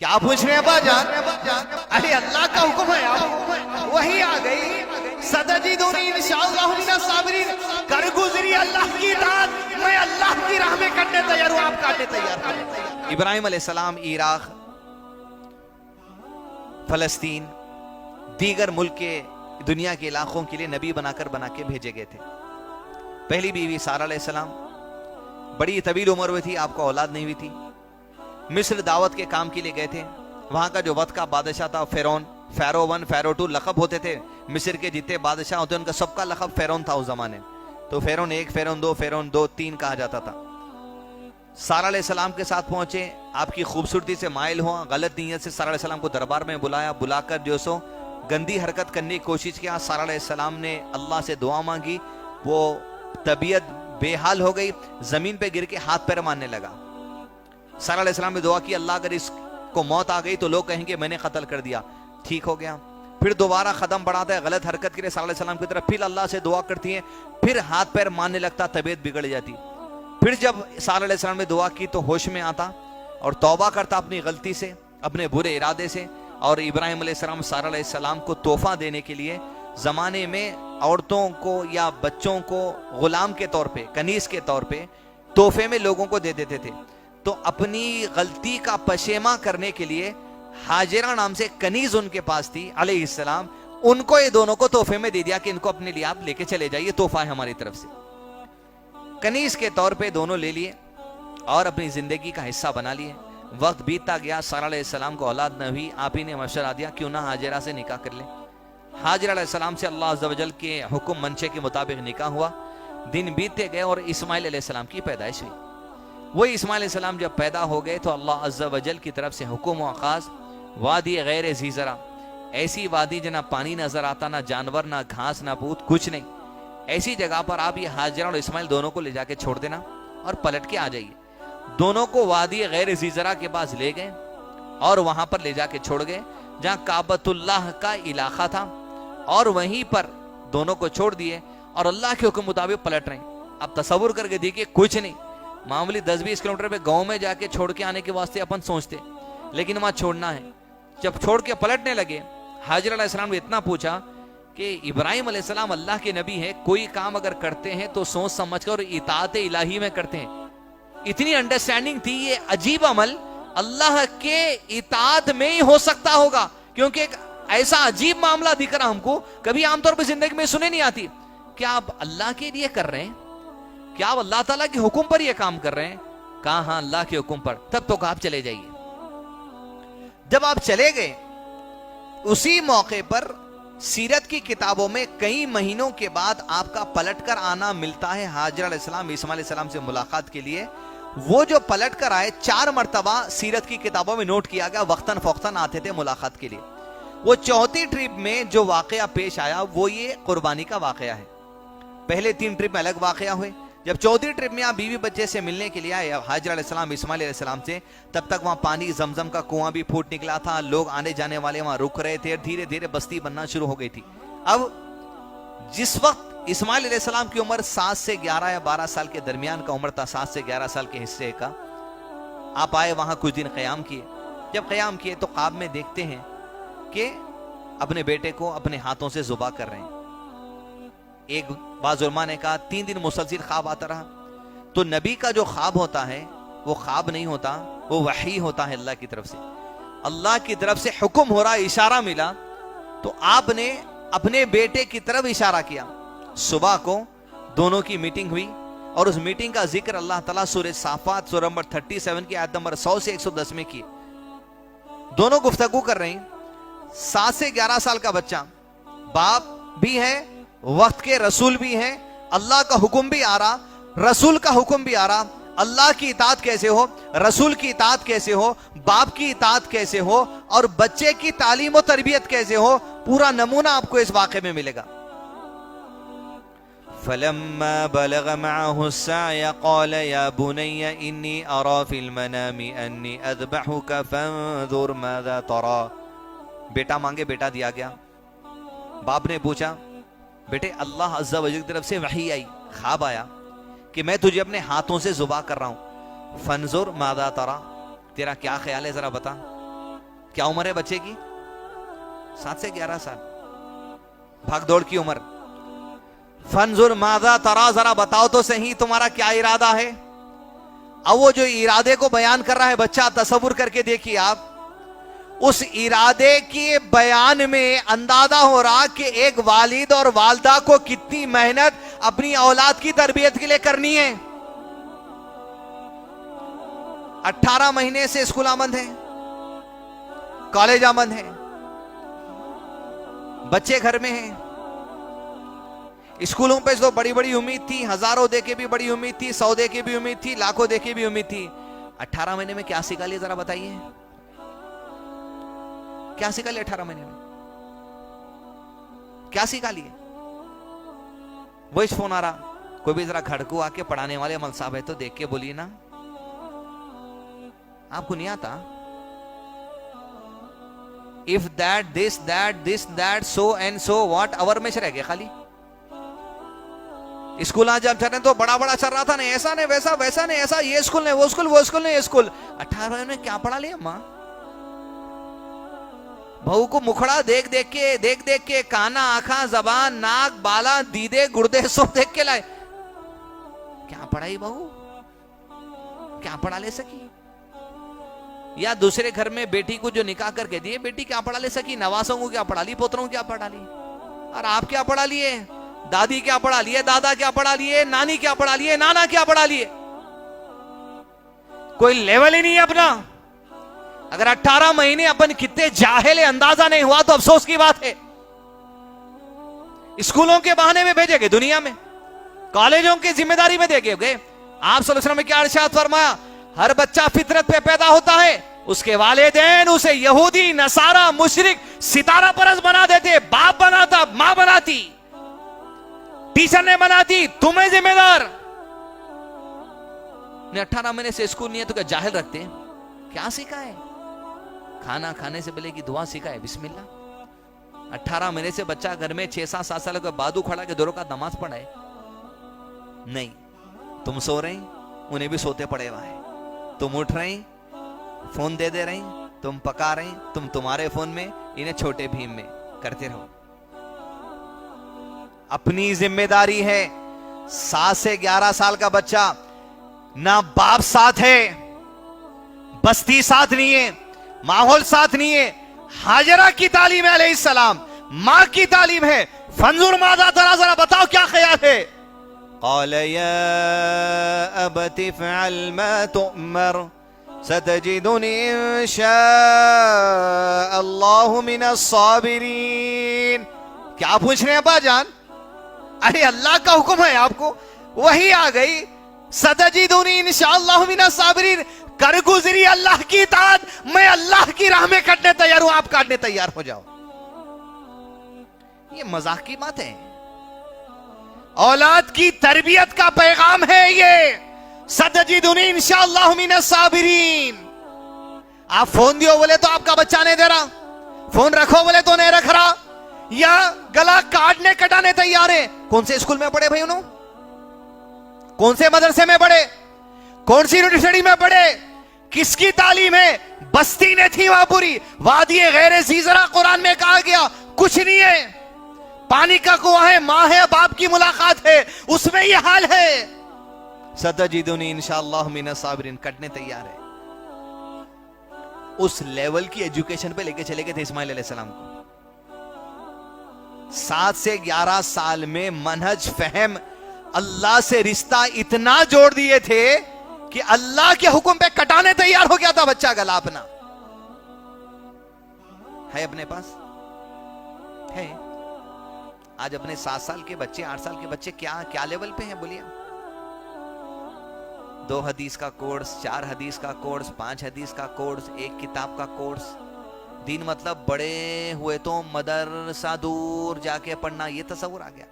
کیا پوچھ رہے ہیں ابا جان؟ ارے اللہ کا حکم ہے آپ وہی آ گئی ستجدونی انشاءاللہ من الصابرین کر گزری اللہ کی اطاعت میں اللہ کی راہ میں کرنے تیار ہوں آپ کاٹے تیار ہیں۔ ابراہیم علیہ السلام عراق فلسطین دیگر ملک کے دنیا کے علاقوں کے لیے نبی بنا کے بھیجے گئے تھے۔ پہلی بیوی سارہ علیہ السلام بڑی طویل عمر ہوئی تھی، آپ کو اولاد نہیں ہوئی تھی۔ مصر دعوت کے کام کے لیے گئے تھے۔ وہاں کا جو وقت کا بادشاہ تھا فیرون، فیرو 1 فیرو 2 لقب ہوتے تھے مصر کے جتنے بادشاہ ہوتے ان کا سب کا لقب فیرون تھا اس زمانے، تو فیرون 1 فیرون 2 فیرون 2 3 کہا جاتا تھا۔ سارہ علیہ السلام کے ساتھ پہنچے، آپ کی خوبصورتی سے مائل ہوا، غلط نیت سے سارہ علیہ السلام کو دربار میں بلایا، بلا کر جو سو گندی حرکت کرنے کی کوشش کیا۔ سارہ علیہ السلام نے اللہ سے دعا مانگی، وہ طبیعت بے حال ہو گئی، زمین پہ گر کے ہاتھ پیر مارنے لگا۔ سارہ علیہ السلام نے دعا کی اللہ اگر اس کو موت آ گئی تو لوگ کہیں گے میں نے قتل کر دیا، ٹھیک ہو گیا۔ پھر دوبارہ قدم بڑھاتا ہے غلط حرکت کے لیے سارہ علیہ السلام کی طرف، پھر اللہ سے دعا کرتی ہیں، پھر ہاتھ پیر مارنے لگتا، طبیعت بگڑ جاتی۔ پھر جب سارہ علیہ السلام نے دعا کی تو ہوش میں آتا اور توبہ کرتا اپنی غلطی سے، اپنے برے ارادے سے، اور ابراہیم علیہ السلام سارہ علیہ السلام کو تحفہ دینے کے لیے زمانے میں عورتوں کو یا بچوں کو غلام کے طور پہ، کنیز کے طور پہ تحفے میں لوگوں کو دے دیتے تھے۔ تو اپنی غلطی کا پشیماں کرنے کے لیے ہاجرہ نام سے کنیز ان کے پاس تھی علیہ السلام، ان کو یہ دونوں کو تحفے میں دے دیا کہ ان کو اپنے لیے آپ لے کے چلے جائیے، تحفہ ہے ہماری طرف سے۔ کنیز کے طور پہ دونوں لے لیے اور اپنی زندگی کا حصہ بنا لیے۔ وقت بیتتا گیا، سارہ علیہ السلام کو اولاد نہ ہوئی، آپ ہی نے مشورہ دیا کیوں نہ ہاجرہ سے نکاح کر لیں۔ ہاجرہ علیہ السلام سے اللہ عز و جل کے حکم منشے کے مطابق نکاح ہوا، دن بیتتے گئے اور اسماعیل علیہ السلام کی پیدائش ہوئی۔ وہی اسماعیل علیہ السلام جب پیدا ہو گئے تو اللہ عز و جل کی طرف سے حکم و آغاز، وادی غیر ذی زرع، ایسی وادی جہاں پانی نظر آتا، نہ جانور نہ گھاس نہ پوت کچھ نہیں، ایسی جگہ پر آپ یہ ہاجرہ اور اسماعیل دونوں کو لے جا کے چھوڑ دینا اور پلٹ کے آ جائیے۔ دونوں کو وادی غیر ذی زرع کے پاس لے گئے اور وہاں پر لے جا کے چھوڑ گئے جہاں کعبۃ اللہ کا علاقہ تھا، اور وہیں پر دونوں کو چھوڑ دیے اور اللہ کے حکم مطابق پلٹ رہے ہیں۔ اب تصور کر کے دیکھیے، کچھ نہیں، معمولی 10-20 کلومیٹر پہ گاؤں میں جا کے چھوڑ کے آنے کے واسطے اپن سوچتے، لیکن وہاں چھوڑنا ہے۔ جب چھوڑ کے پلٹنے لگے، حاجر علیہ السلام نے اتنا پوچھا کہ ابراہیم علیہ السلام اللہ کے نبی ہے، کوئی کام اگر کرتے ہیں تو سوچ سمجھ کر اور اطاعت الہی میں کرتے ہیں۔ اتنی انڈرسٹینڈنگ تھی، یہ عجیب عمل اللہ کے اطاعت میں ہی ہو سکتا ہوگا، کیونکہ ایک ایسا عجیب معاملہ دکھ رہا ہم کو، کبھی عام طور پہ زندگی میں سنے نہیں آتی۔ کیا آپ اللہ کے لیے کر رہے ہیں؟ کیا آپ اللہ تعالیٰ کے حکم پر یہ کام کر رہے ہیں؟ کہا ہاں اللہ کے حکم پر۔ تب تو کہا آپ چلے جائیے۔ جب آپ چلے گئے، اسی موقع پر سیرت کی کتابوں میں کئی مہینوں کے بعد آپ کا پلٹ کر آنا ملتا ہے حاجر علیہ السلام اسماعیل علیہ السلام سے ملاقات کے لیے۔ وہ جو پلٹ کر آئے 4 مرتبہ سیرت کی کتابوں میں نوٹ کیا گیا، وقتاً فوقتاً آتے تھے ملاقات کے لیے۔ وہ چوتھی ٹرپ میں جو واقعہ پیش آیا وہ یہ قربانی کا واقعہ ہے۔ پہلے 3 ٹرپ میں الگ واقعہ ہوئے، جب چوتھی ٹرپ میں آپ بیوی بچے سے ملنے کے لیے آئے حاجر علیہ السلام اسماعیل علیہ السلام سے، تب تک وہاں پانی زمزم کا کنواں بھی پھوٹ نکلا تھا، لوگ آنے جانے والے وہاں رک رہے تھے، دھیرے دھیرے بستی بننا شروع ہو گئی تھی۔ اب جس وقت اسماعیل علیہ السلام کی عمر 7 سے 11 یا 12 سال کے درمیان کا عمر تھا، 7 سے 11 سال کے حصے کا، آپ آئے وہاں کچھ دن قیام کیے۔ جب قیام کیے تو خواب میں دیکھتے ہیں کہ اپنے بیٹے کو اپنے ہاتھوں سے ذبح کر رہے ہیں۔ ایک بعض علماء نے کہا 3 دن مسلسل خواب آتا رہا۔ تو نبی کا جو خواب ہوتا ہے وہ خواب نہیں ہوتا، وہ وحی ہوتا ہے اللہ کی طرف سے۔ اللہ کی طرف سے حکم ہو رہا، اشارہ ملا، تو آپ نے اپنے بیٹے کی طرف اشارہ کیا۔ صبح کو دونوں کی میٹنگ ہوئی اور اس میٹنگ کا ذکر اللہ تعالیٰ سورہ صافات سورہ نمبر 37 کی آیت نمبر 100 سے 110 میں کی۔ دونوں گفتگو کر رہے ہیں۔ 7 سے 11 سال کا بچہ، باپ بھی ہے، وقت کے رسول بھی ہیں، اللہ کا حکم بھی آ رہا، رسول کا حکم بھی آ رہا، اللہ کی اطاعت کیسے ہو، رسول کی اطاعت کیسے ہو، باپ کی اطاعت کیسے ہو، اور بچے کی تعلیم و تربیت کیسے ہو، پورا نمونہ آپ کو اس واقعے میں ملے گا۔ فَلَمَّا بَلَغَ مَعَهُ السَّعْيَ قَالَ يَا بُنَيَّ إِنِّي أَرَى فِي الْمَنَامِ أَنِّي أَذْبَحُكَ فَانظُرْ مَاذَا تَرَى۔ بیٹا مانگے، بیٹا دیا گیا۔ باپ نے پوچھا بیٹے اللہ عز و جل کی طرف سے وحی آئی، خواب آیا کہ میں تجھے اپنے ہاتھوں سے ذبح کر رہا ہوں، فانظر ماذا ترى، تیرا کیا خیال ہے ذرا بتا۔ کیا عمر ہے بچے کی؟ 7 سے 11 سال، بھاگ دوڑ کی عمر. فانظر ماذا ترى، ذرا بتاؤ تو صحیح تمہارا کیا ارادہ ہے. اب وہ جو ارادے کو بیان کر رہا ہے بچہ، تصور کر کے دیکھیے آپ، اس ارادے کے بیان میں اندازہ ہو رہا کہ ایک والد اور والدہ کو کتنی محنت اپنی اولاد کی تربیت کے لیے کرنی ہے. 18 مہینے سے اسکول آمد ہے، کالج آمد ہے، بچے گھر میں ہیں. اسکولوں پہ تو بڑی بڑی امید تھی، ہزاروں دے کے بھی بڑی امید تھی، 100 دے کے بھی امید تھی، لاکھوں دے کے بھی امید تھی. 18 مہینے میں کیا سکھا لیا ذرا بتائیے، کیا سکھا لیا 18 مہینے میں؟ کیا سکھا لیے؟ وائس فون آ رہا، کوئی بھی ذرا کھڑکو آ کے پڑھانے والے مل صاحب ہے تو دیکھ کے بولیے نا. آپ کو نہیں آتا؟ if that this that so and so what our میں سے رہ گیا خالی. اسکول آج جب چل رہے تو بڑا بڑا چل رہا تھا، نہیں ایسا نہیں ویسا، ویسا نہیں ایسا، یہ اسکول نہیں وہ اسکول، وہ اسکول نہیں یہ اسکول. 18 میں کیا پڑھا لیا ماں؟ بہو کو مکھڑا دیکھ دیکھ کے کانا، آنکھاں، زبان، ناک، بالا، دیدے، گردے سب دیکھ کے لائے. کیا پڑھائی بہو؟ کیا پڑھا لے سکی؟ یا دوسرے گھر میں بیٹی کو جو نکاح کر کے دیے، بیٹی کیا پڑھا لے سکی؟ نواسوں کو کیا پڑھا لی؟ پوتروں کو کیا پڑھا لی؟ اور آپ کیا پڑھا لیے؟ دادی کیا پڑھا لیے؟ دادا کیا پڑھا لیے؟ نانی کیا پڑھا لیے؟ نانا کیا پڑھا لیے؟ کوئی لیول ہی نہیں ہے اپنا. اگر 18 مہینے اپن کتنے جاہل اندازہ نہیں ہوا تو افسوس کی بات ہے. اسکولوں کے بہانے میں بھیجے گئے دنیا میں، کالجوں کی ذمہ داری میں دے گئے. آپ صلی اللہ علیہ وسلم نے کیا ارشاد فرمایا؟ ہر بچہ فطرت پہ پیدا ہوتا ہے، اس کے والدین اسے یہودی، نصارہ، مشرک، ستارہ پرست بنا دیتے. باپ بناتا، ماں بناتی، ٹیچر نے بناتی، تمہیں ذمہ دار. 18 مہینے سے اسکول نہیں ہے تو کیا جاہل رکھتے ہیں؟ کیا سیکھا ہے؟ کھانا کھانے سے پہلے کی دعا سیکھا ہے، بسم اللہ. 18 مہینے سے بچہ گھر میں 6-7 سال کا بادو کھڑا کے 2 رکعت نماز پڑھا ہے؟ نہیں. تم سو رہے انہیں بھی سوتے پڑے ہوا ہے. تم اٹھ رہی فون دے رہی، تم پکا رہی، تمہارے فون میں، انہیں چھوٹے بھیم میں. کرتے رہو. اپنی ذمہ داری ہے. 7 سے 11 سال کا بچہ، نہ باپ ساتھ ہے، بستی ساتھ نہیں ہے، ماحول ساتھ نہیں ہے. ہاجرہ کی تعلیم ہے علیہ السلام، ماں کی تعلیم ہے. فانظر ماذا ترى، ذرا بتاؤ کیا خیال ہے؟ قال يا أبت افعل ما تؤمر ستجدني إن شاء الله من الصابرين. کیا پوچھ رہے ہیں ابا جان؟ ارے اللہ کا حکم ہے آپ کو، وہی آ گئی. ستجدنی انشاءاللہ من الصابرین. کر گزری اللہ کی اطاعت، میں اللہ کی راہ میں کٹنے تیار ہوں، آپ کاٹنے تیار ہو جاؤ. یہ مذاق کی بات ہے؟ اولاد کی تربیت کا پیغام ہے یہ. ستجدنی انشاءاللہ من الصابرین. آپ فون دیو بولے تو آپ کا بچہ نہیں دے رہا، فون رکھو بولے تو نہیں رکھ رہا، یا گلا کاٹنے کٹانے تیار ہے. کون سے اسکول میں پڑھے بھائی انہوں؟ کون سے مدرسے میں پڑھے؟ کون سی یونیورسٹی میں پڑھے؟ کس کی تعلیم ہے؟ بستی نے تھی وہاں پوری. وادی غیر زیزرا قرآن میں کہا گیا کچھ نہیں ہے، پانی کا کنواں ہے، ماں ہے، باپ کی ملاقات ہے، اس میں یہ حال ہے. ستجدنی انشاءاللہ من الصابرین. کٹنے تیار ہے. اس لیول کی ایجوکیشن پہ لے کے چلے گئے تھے اسماعیل علیہ السلام کو. 7 سے 11 سال میں منہج فہم، اللہ سے رشتہ اتنا جوڑ دیے تھے کہ اللہ کے حکم پہ کٹانے تیار ہو گیا تھا بچہ گلا اپنا. ہے اپنے پاس ہے؟ آج اپنے 7 سال کے بچے، 8 سال کے بچے کیا لیول پہ ہیں بولیے؟ 2 حدیث کا کورس، 4 حدیث کا کورس، 5 حدیث کا کورس، 1 کتاب کا کورس. دین مطلب بڑے ہوئے تو مدرسہ دور جا کے پڑھنا، یہ تصور آ گیا.